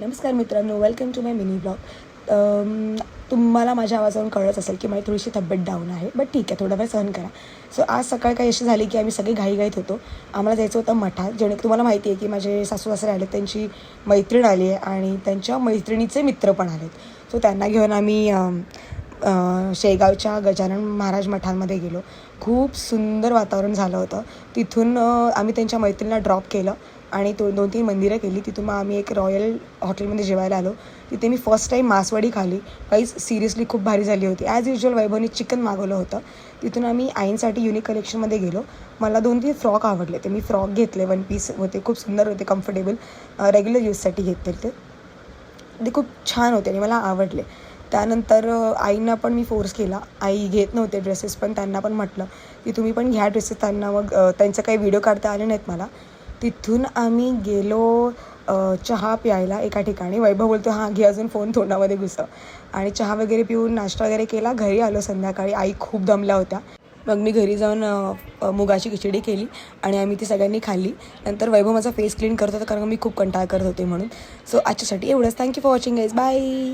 नमस्कार मित्रांनो, welcome to my mini blog. तुम्हाला माझ्या आवाजावरून कळत असेल की माझी थोडीशी तब्येत डाऊन आहे, बट ठीक आहे, थोडा वेळ सहन करा. सो आज सकाळ काही अशी झाली की आम्ही सगळे घाईघाईत होतो. आम्हाला जायचं होतं मठात. तुम्हाला माहिती आहे की माझे सासू सासरे आले, त्यांची मैत्रीण आली आहे आणि त्यांच्या मैत्रिणीचे मित्र पण आलेत. सो त्यांना घेऊन आम्ही शेगावच्या गजानन महाराज मठांमध्ये गेलो. खूप सुंदर वातावरण झालं होतं. तिथून आम्ही त्यांच्या मैत्रिणीला ड्रॉप केलं आणि 2-3 मंदिरं केली. तिथून मग आम्ही एक रॉयल हॉटेलमध्ये जेवायला आलो. तिथे मी फर्स्ट टाईम मासवडी खाल्ली. काहीच सिरियसली खूप भारी झाली होती. ॲज युज्युअल वैभवने चिकन मागवलं होतं. तिथून आम्ही आईंसाठी युनिक कलेक्शनमध्ये गेलो. मला 2-3 फ्रॉक आवडले, ते मी फ्रॉक घेतले. 1 पीस होते, खूप सुंदर होते, कम्फर्टेबल, रेग्युलर यूजसाठी घेतले ते खूप छान होते आणि मला आवडले. त्यानंतर आईंना पण मी फोर्स केला. आई घेत नव्हते ड्रेसेस, पण त्यांना पण म्हटलं की तुम्ही पण घ्या ड्रेसेस. त्यांना मग त्यांचं काही व्हिडिओ काढता आले नाहीत मला. तिथून आम्ही गेलो चहा प्यायला एका ठिकाणी. वैभव बोलतो हां घे अजून फोन तोंडामध्ये घुसव. आणि चहा वगैरे पिऊन नाश्ता वगैरे केला. घरी आलो संध्याकाळी. आई खूप दमल्या होत्या. मग मी घरी जाऊन मुगाची खिचडी केली आणि आम्ही ती सगळ्यांनी खाल्ली. नंतर वैभव माझा फेस क्लीन करत होता, कारण मी खूप कंटाळा करत होते म्हणून. सो आजच्यासाठी एवढंच. Thank you for watching guys. Bye.